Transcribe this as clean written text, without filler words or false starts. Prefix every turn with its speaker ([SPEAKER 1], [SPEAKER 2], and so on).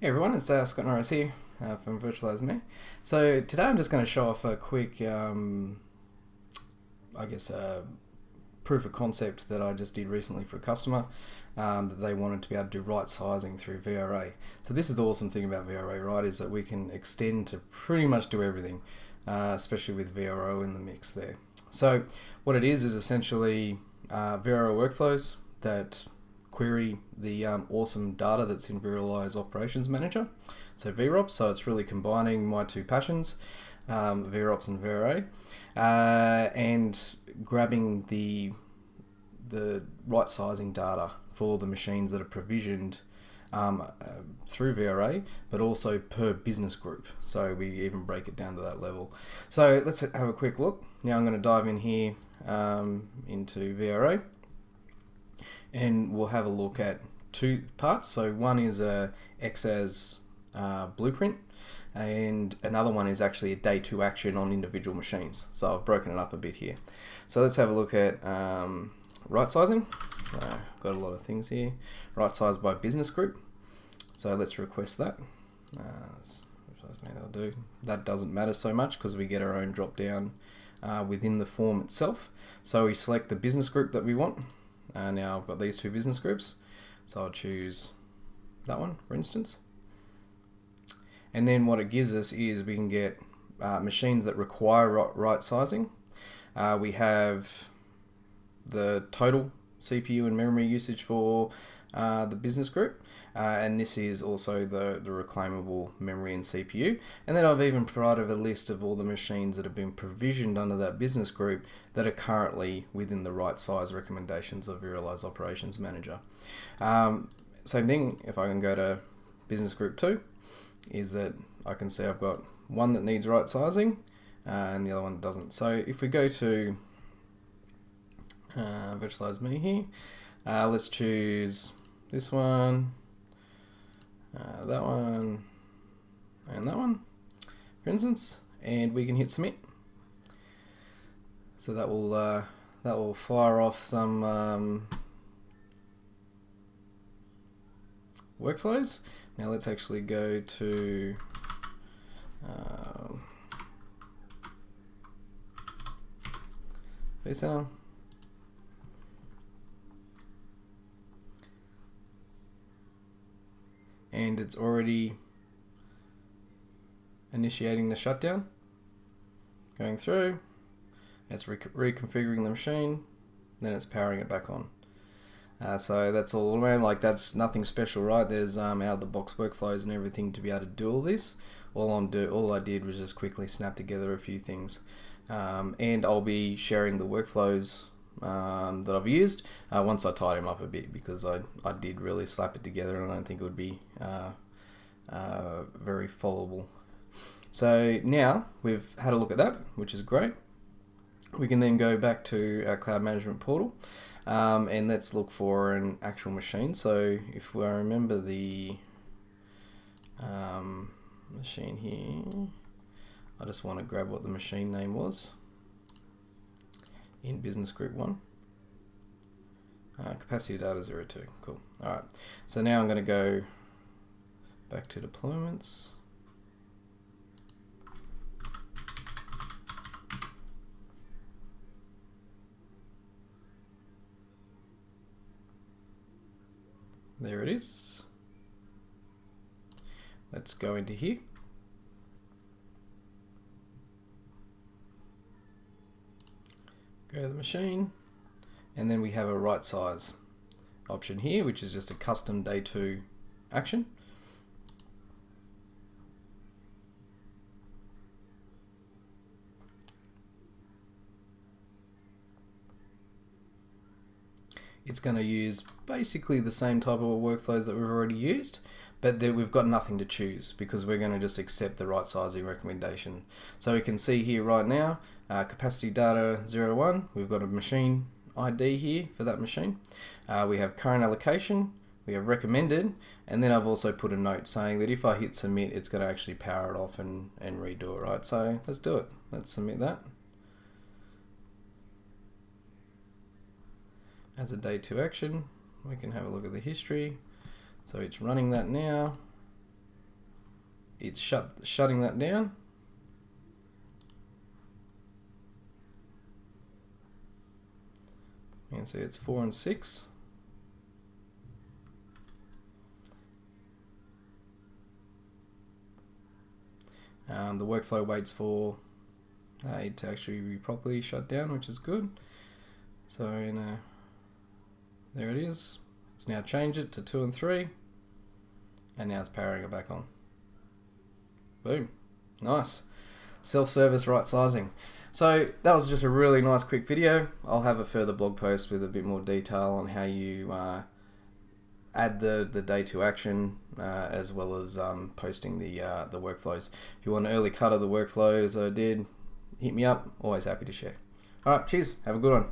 [SPEAKER 1] Hey everyone, it's Scott Norris here from Virtualize Me. So today I'm just going to show off a quick, proof of concept that I just did recently for a customer that they wanted to be able to do right sizing through vRA. So this is the awesome thing about vRA, right, is that we can extend to pretty much do everything, especially with VRO in the mix there. So what it is essentially VRO workflows that query the awesome data that's in vRealize Operations Manager, so vROps. So it's really combining my two passions, vROps and vRA, and grabbing the right sizing data for the machines that are provisioned through vRA, but also per business group. So we even break it down to that level. So let's have a quick look. Now I'm going to dive in here into vRA. And we'll have a look at two parts. So one is a XAS blueprint, and another one is actually a day 2 action on individual machines. So I've broken it up a bit here. So let's have a look at right sizing. Got a lot of things here. Right size by business group. So let's request that. That'll do. That doesn't matter so much because we get our own drop down within the form itself. So we select the business group that we want. Now I've got these two business groups, so I'll choose that one for instance. And then what it gives us is we can get machines that require right sizing. We have the total CPU and memory usage for the business group, and this is also the reclaimable memory and CPU. And then I've even provided a list of all the machines that have been provisioned under that business group that are currently within the right size recommendations of vRealize Operations Manager. Same thing, if I can go to business group 2, is that I can see I've got one that needs right sizing and the other one doesn't. So if we go to Virtualize Me here, let's choose this one, that one, and that one, for instance, and we can hit submit. So that will fire off some workflows. Now let's actually go to vCenter. And it's already initiating the shutdown, going through, it's reconfiguring the machine, then it's powering it back on. So that's all around, like that's nothing special, right? There's out of the box workflows and everything to be able to do all this. All I did was just quickly snap together a few things, and I'll be sharing the workflows that I've used once I tied him up a bit, because I did really slap it together and I don't think it would be very followable. So now we've had a look at that, which is great. We can then go back to our cloud management portal and let's look for an actual machine. So if I remember the machine here, I just want to grab what the machine name was in business group 1. Capacity data 02. Cool. Alright, so now I'm going to go back to deployments. There it is. Let's go into here. Go to the machine, and then we have a right size option here, which is just a custom day 2 action. It's going to use basically the same type of workflows that we've already used, but we've got nothing to choose because we're going to just accept the right sizing recommendation. So we can see here right now, capacity data 01, we've got a machine ID here for that machine. We have current allocation, we have recommended, and then I've also put a note saying that if I hit submit, it's going to actually power it off and redo it, right? So let's do it. Let's submit that. As a day 2 action, we can have a look at the history. So it's running that now. it's shutting that down. You can see it's 4 and 6. The workflow waits for it to actually be properly shut down, which is good. So there it is. Let's now change it to 2 and 3, and now it's powering it back on. Boom. Nice. Self-service right sizing. So that was just a really nice quick video. I'll have a further blog post with a bit more detail on how you add the day to action, as well as posting the workflows. If you want an early cut of the workflows I did, hit me up. Always happy to share. Alright, cheers. Have a good one.